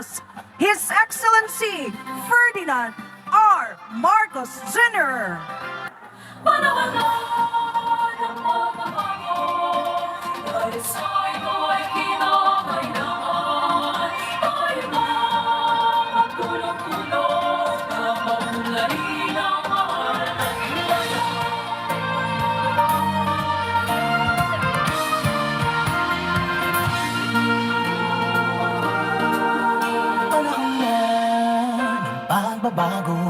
Pilipinas, His Excellency Ferdinand R. Marcos Jr. Panahon na ng pagbabago, dahil sa ito ay kinakailangan. Tayo na magtulong-tulong na maunlarin ang mahal na bayan. Panahon na ng pagbabago,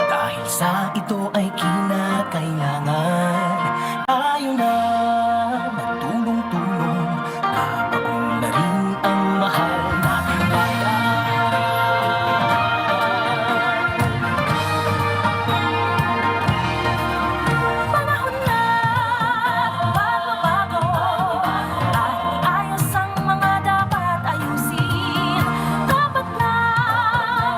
dahil sa ito ay kinakailangan. Tayo na magtulong-tulong na maunlarin ang mahal nating bayan. Panahon na ng pagbabago, at iayos ang mga dapat ayusin. Dapat na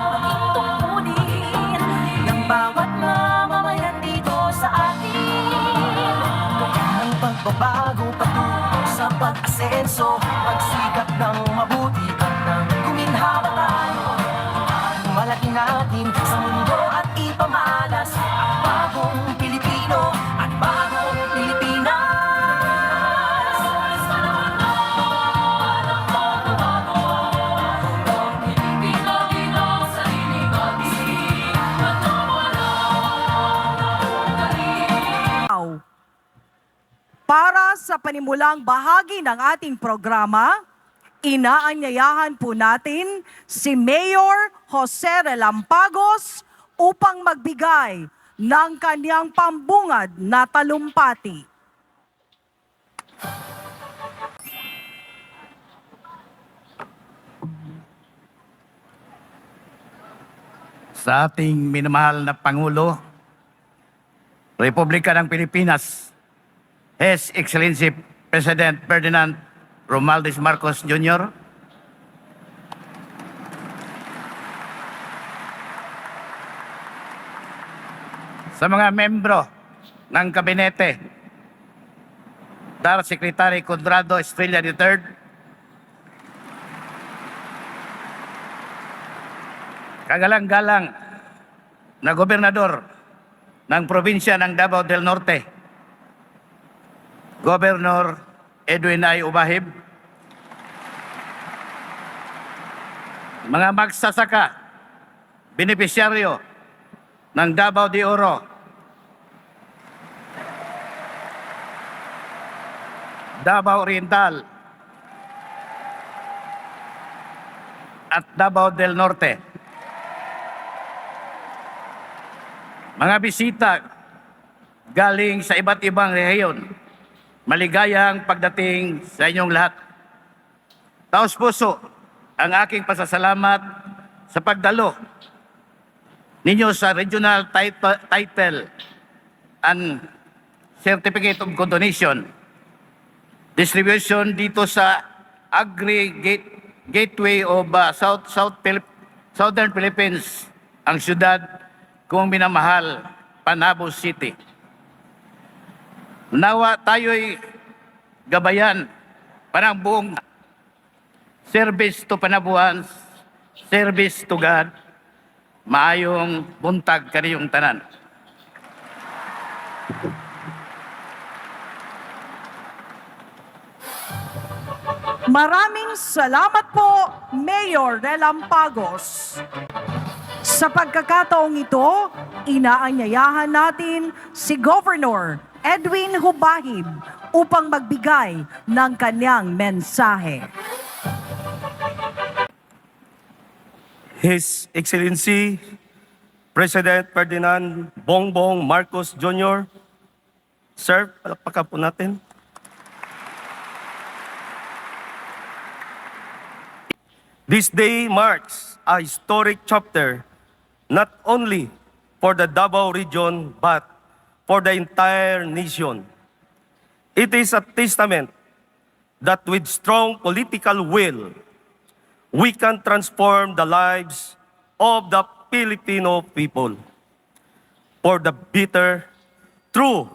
maging tungkulin ng bawat mamamayan dito sa atin. Kaya ang pagbabago patungo sa pag-asenso, magsikap ng mabuti at nang guminhawa tayo. Malaki natin sa mundo at ipamalas ang bagong Pilipino at bagong Pilipinas. Para sa panimulang bahagi ng ating programa, inaanyayahan po natin si Mayor Jose Relampagos upang magbigay ng kanyang pambungad na talumpati. Sa ating minamahal na Pangulo, Republika ng Pilipinas, His Excellency President Ferdinand Romualdez Marcos Jr., sa mga membro ng kabinete, Dar Secretary Conrado Estrella III, kagalang-galang na gobernador ng probinsya ng Davao del Norte, Governor Edwin I. Ubahib, mga magsasaka, benepisyaryo ng Davao de Oro, Davao Oriental, at Davao del Norte. Mga bisita galing sa iba't ibang rehiyon, maligayang pagdating sa inyong lahat. Taos puso ang aking pasasalamat sa pagdalo ninyo sa Regional Title and Certificate of Condonation distribution dito sa Gateway of Southern Philippines, ang siyudad kong minamahal, Panabo City. Nawa tayo'y gabayan parang buong service to Panabuan, service to God, maayong buntag kaniyong tanan. Maraming salamat po, Mayor Relampagos. Sa pagkakataong ito, inaanyayahan natin si Governor Edwin Ubahib upang magbigay ng kanyang mensahe. His Excellency President Ferdinand Bongbong Marcos Jr. Sir, palakpakan po natin. This day marks a historic chapter not only for the Davao region but for the entire nation. It is a testament that with strong political will, we can transform the lives of the Filipino people for the better through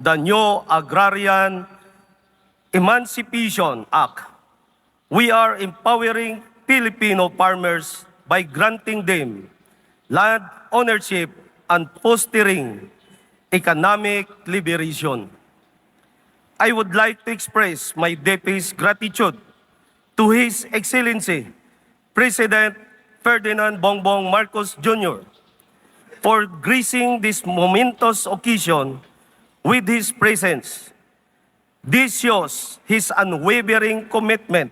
the new Agrarian Emancipation Act. We are empowering Filipino farmers by granting them land ownership and fostering economic liberation. I would like to express my deepest gratitude to His Excellency, President Ferdinand Bongbong Marcos Jr., for gracing this momentous occasion with his presence. This shows his unwavering commitment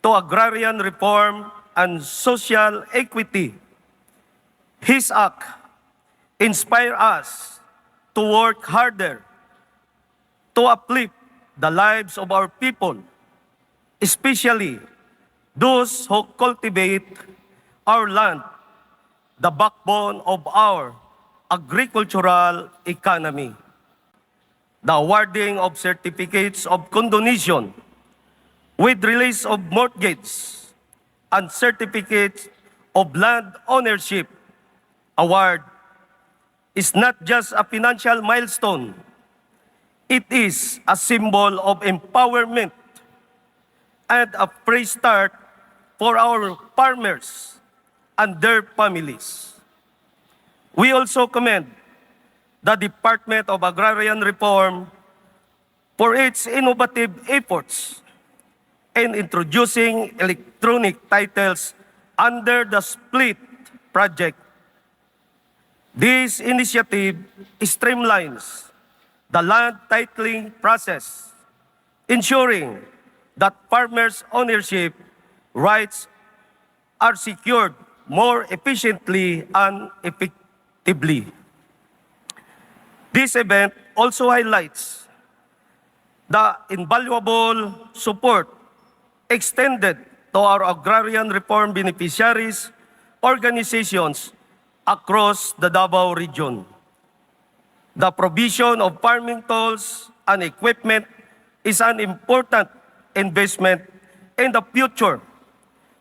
to agrarian reform and social equity. His act inspires us to work harder to uplift the lives of our people, especially those who cultivate our land, the backbone of our agricultural economy. The awarding of certificates of condonation with release of mortgages and certificates of land ownership award is not just a financial milestone. It is a symbol of empowerment and a fresh start for our farmers and their families. We also commend the Department of Agrarian Reform for its innovative efforts in introducing electronic titles under the SPLIT project. This initiative streamlines the land titling process, ensuring that farmers' ownership rights are secured more efficiently and effectively. This event also highlights the invaluable support extended to our agrarian reform beneficiaries organizations across the Davao region. The provision of farming tools and equipment is an important investment in the future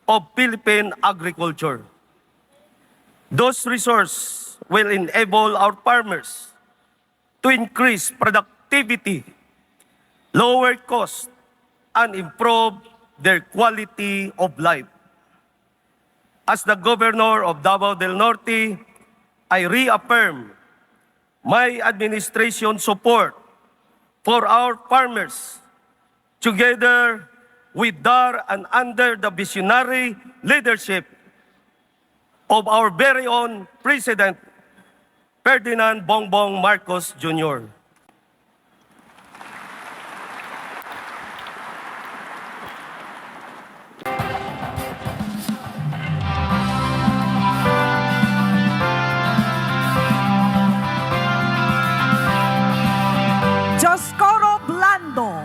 of Philippine agriculture. Those resources will enable our farmers to increase productivity, lower costs, and improve their quality of life. As the Governor of Davao del Norte, I reaffirm my administration support for our farmers, together with DAR and under the visionary leadership of our very own President, Ferdinand Bongbong Marcos Jr. Joscoro Blando.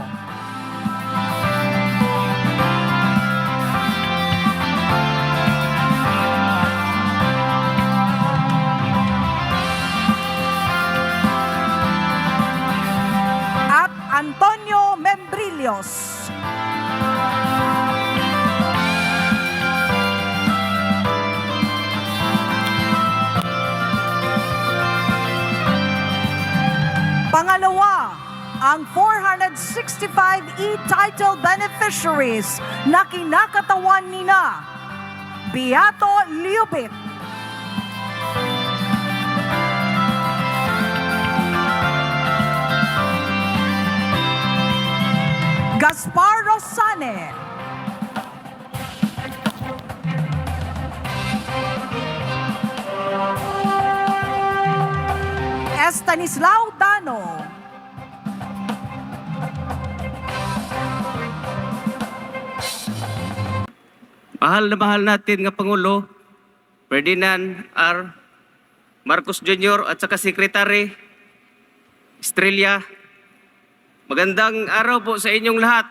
At Antonio Membrillos. Pangalawa, ang 465 e-title beneficiaries na kinakatawan nina Beato Liubit, Gaspar Rosane, Estanislao Dano, Mahal na mahal natin nga Pangulo, Ferdinand R. Marcos Jr. at saka Secretary Estrella. Magandang araw po sa inyong lahat.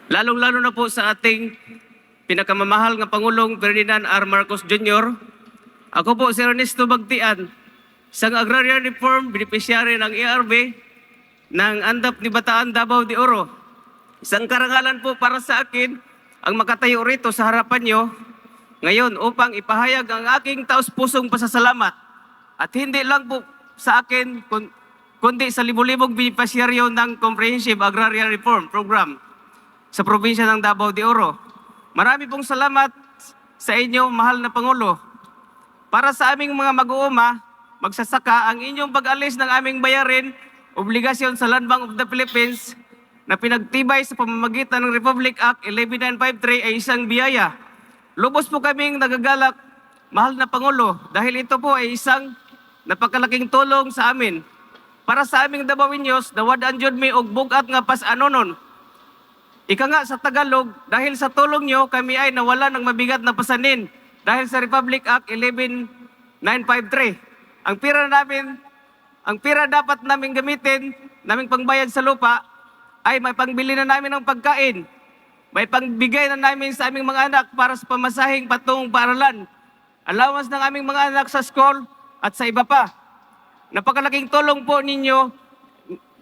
Lalong-lalo na po sa ating pinakamamahal nga Pangulong Ferdinand R. Marcos Jr. Ako po si Ernesto Bagtian, isang agrarian reform beneficiary ng ERB ng Andap ni Bataan, Davao de Oro. Isang karangalan po para sa akin ang makatayo rito sa harapan nyo ngayon upang ipahayag ang aking taos-pusong pasasalamat. At hindi lang po sa akin, kundi sa libo-libong beneficiaryo ng Comprehensive Agrarian Reform Program sa probinsya ng Davao de Oro. Marami pong salamat sa inyo, mahal na Pangulo. Para sa aming mga mag-uuma, magsasaka, ang inyong pag-alis ng aming bayarin, obligasyon sa Land Bank of the Philippines na pinagtibay sa pamamagitan ng Republic Act 11953 ay isang biyaya. Lubos po kaming nagagalak, mahal na Pangulo, dahil ito po ay isang napakalaking tulong sa amin. Para sa aming Dabawenyos, nawadaan jud mi og bugat nga pas-anonon. Ika nga sa Tagalog, dahil sa tulong nyo, kami ay nawala ng mabigat na pasanin dahil sa Republic Act 11953. Ang pira dapat namin gamitin, naming pangbayad sa lupa, ay may pangbili na namin ng pagkain. May pangbigay na namin sa aming mga anak para sa pamasahing patungong paaralan. Allowance ng aming mga anak sa school at sa iba pa. Napakalaking tulong po ninyo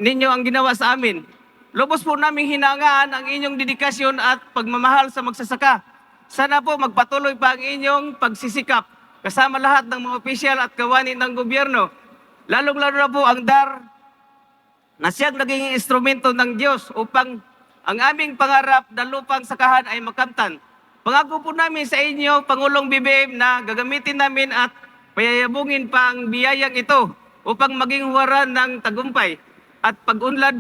ang ginawa sa amin. Lubos po namin hinangaan ang inyong dedikasyon at pagmamahal sa magsasaka. Sana po magpatuloy pa ang inyong pagsisikap kasama lahat ng mga opisyal at kawani ng gobyerno. Lalong-lalo na po ang DAR na siyang naging instrumento ng Diyos upang ang aming pangarap na lupang sakahan ay makamtan. Pangako po namin sa inyo, Pangulong BBM, na gagamitin namin at payayabungin pa ang biyayang ito upang maging huwaran ng tagumpay at pag-unlad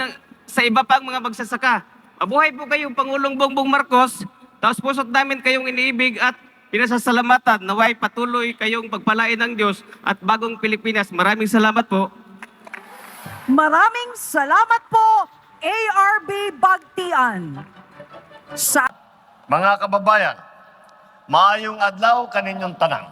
sa iba pang mga magsasaka. Mabuhay po kayong Pangulong Bongbong Marcos, taos pusot namin kayong iniibig at pinasasalamatan. Naway patuloy kayong pagpalain ng Diyos at bagong Pilipinas. Maraming salamat po. Maraming salamat po, ARB Bagtian. Sa Mga kababayan, maayong adlaw kaninyong tanan.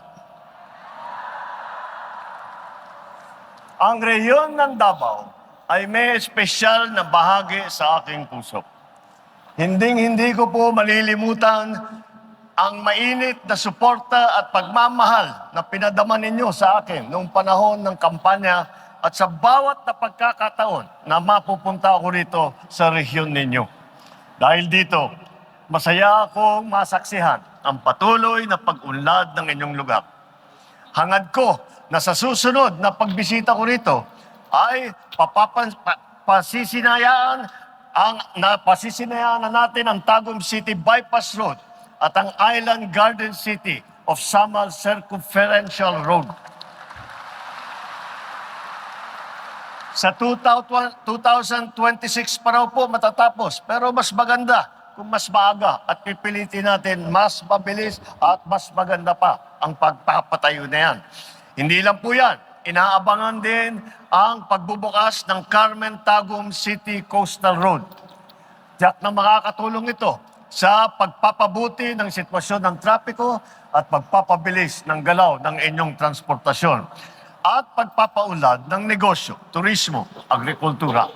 Ang rehiyon ng Davao ay may espesyal na bahagi sa aking puso. Hinding-hindi ko po malilimutan ang mainit na suporta at pagmamahal na pinadama ninyo sa akin noong panahon ng kampanya at sa bawat na pagkakataon na mapupunta ako rito sa rehiyon ninyo. Dahil dito, masaya akong masaksihan ang patuloy na pag-unlad ng inyong lugar. Hangad ko na sa susunod na pagbisita ko rito ay pasisinayaan na natin ang Tagum City Bypass Road at ang Island Garden City of Samal Circumferential Road. Sa 2026 pa raw po matatapos, pero mas maganda kung mas maaga at pipilitin natin mas mabilis at mas maganda pa ang pagpapatayo na yan. Hindi lang po yan, inaabangan din ang pagbubukas ng Carmen Tagum City Coastal Road. Tiyak na makakatulong ito sa pagpapabuti ng sitwasyon ng trapiko at pagpapabilis ng galaw ng inyong transportasyon at pagpapaunlad ng negosyo, turismo, agrikultura.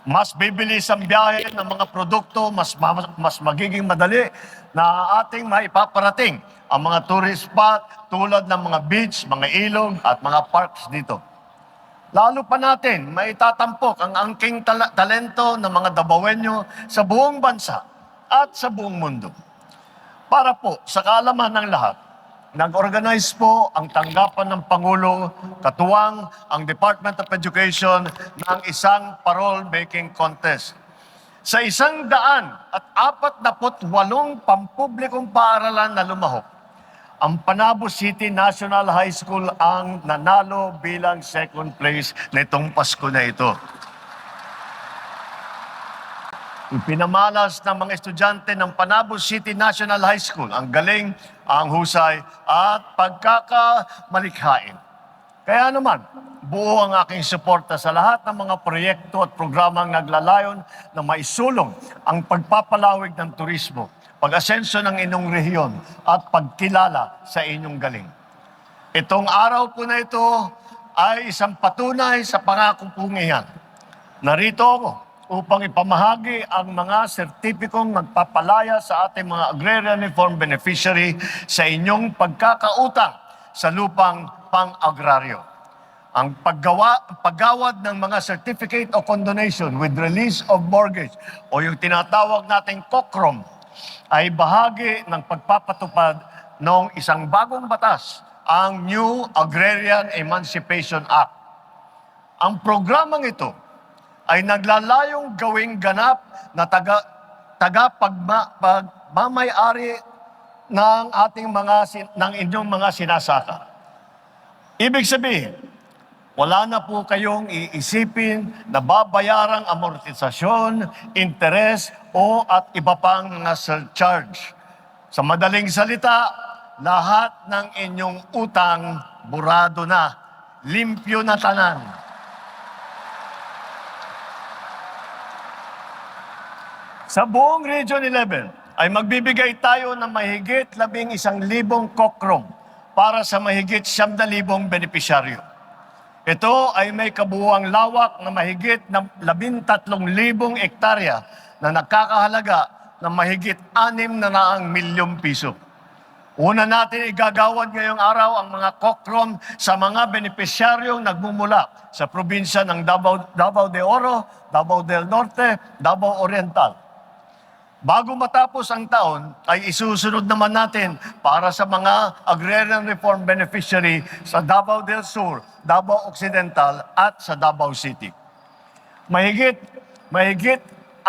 Mas bibilis ang biyahe ng mga produkto, mas magiging madali na ating maipaparating ang mga tourist spot tulad ng mga beach, mga ilog at mga parks dito. Lalo pa natin maitatampok ang angking talento ng mga Dabawenyo sa buong bansa at sa buong mundo. Para po sa kaalaman ng lahat, nag-organize po ang tanggapan ng Pangulo, katuwang ang Department of Education ng isang parole-making contest. Sa 148 pampublikong paaralan na lumahok, ang Panabo City National High School ang nanalo bilang second place nitong Pasko na ito. Ipinamalas ng mga estudyante ng Panabo City National High School ang galing, ang husay at pagkakamalikhain. Kaya naman, buo ang aking suporta sa lahat ng mga proyekto at programang naglalayon na maisulong ang pagpapalawig ng turismo, pag-asenso ng inyong rehiyon at pagkilala sa inyong galing. Itong araw po na ito ay isang patunay sa pangako pong iyan. Narito ako upang ipamahagi ang mga sertipikong nagpapalaya sa ating mga agrarian reform beneficiary sa inyong pagkakautang sa lupang pang-agraryo. Ang paggawad ng mga certificate of condonation with release of mortgage o yung tinatawag nating COCROM ay bahagi ng pagpapatupad ng isang bagong batas, ang New Agrarian Emancipation Act. Ang programang ito mamay-ari ng ng inyong mga sinasaka. Ibig sabihin, wala na po kayong iisipin na babayarang amortisasyon, interes o at iba pang mga surcharge. Sa madaling salita, lahat ng inyong utang burado na, limpyo na tanan. Sa buong Region 11 ay magbibigay tayo ng mahigit 11,000 kokrom para sa mahigit 9,000 benepisyaryo. Ito ay may kabuuang lawak na mahigit na 13,000 ektarya na nakakahalaga ng mahigit 600 milyong piso. Una natin igagawad ngayong araw ang mga kokrom sa mga benepisyaryong nagmumula sa probinsya ng Davao de Oro, Davao del Norte, Davao Oriental. Bago matapos ang taon, ay isusunod naman natin para sa mga agrarian reform beneficiary sa Davao del Sur, Davao Occidental at sa Davao City. Mahigit 600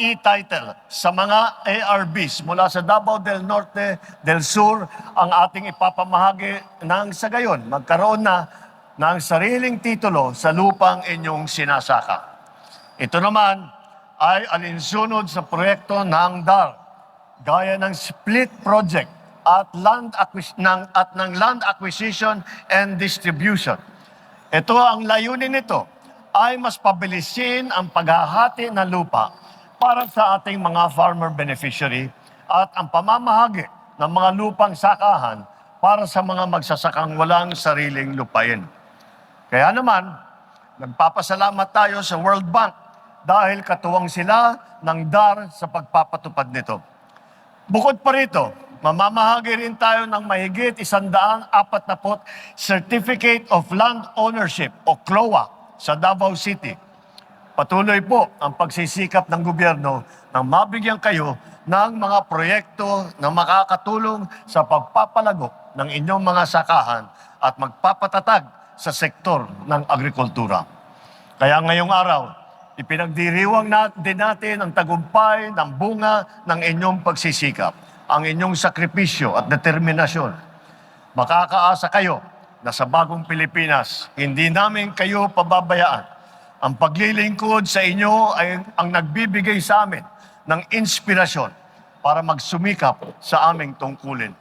e-title sa mga ARBs mula sa Davao del Norte, del Sur ang ating ipapamahagi nang sa gayon magkaroon na ng sariling titulo sa lupang inyong sinasaka. Ito naman ay alinsunod sa proyekto ng DAR, gaya ng split project at ng land acquisition and distribution. Ito ang layunin nito ay mas pabilisin ang paghahati ng lupa para sa ating mga farmer beneficiary at ang pamamahagi ng mga lupang sakahan para sa mga magsasakang walang sariling lupain. Kaya naman, nagpapasalamat tayo sa World Bank dahil katuwang sila ng DAR sa pagpapatupad nito. Bukod pa rito, mamamahagi rin tayo ng mahigit 140 Certificate of Land Ownership o CLOA sa Davao City. Patuloy po ang pagsisikap ng gobyerno na mabigyan kayo ng mga proyekto na makakatulong sa pagpapalago ng inyong mga sakahan at magpapatatag sa sektor ng agrikultura. Kaya ngayong araw, ipinagdiriwang din natin ang tagumpay ng bunga ng inyong pagsisikap, ang inyong sakripisyo at determinasyon. Makakaasa kayo na sa bagong Pilipinas, hindi namin kayo pababayaan. Ang paglilingkod sa inyo ay ang nagbibigay sa amin ng inspirasyon para magsumikap sa aming tungkulin.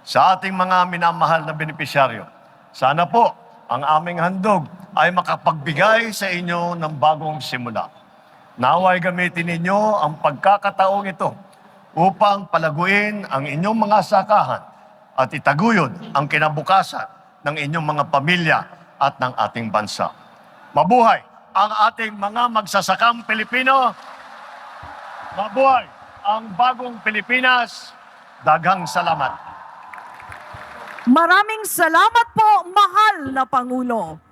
Sa ating mga minamahal na benepisyaryo, sana po ang aming handog ay makapagbigay sa inyo ng bagong simula. Naway gamitin ninyo ang pagkakataong ito upang palaguin ang inyong mga sakahan at itaguyod ang kinabukasan ng inyong mga pamilya at ng ating bansa. Mabuhay ang ating mga magsasakang Pilipino! Mabuhay ang bagong Pilipinas! Daghang salamat! Maraming salamat po, mahal na Pangulo.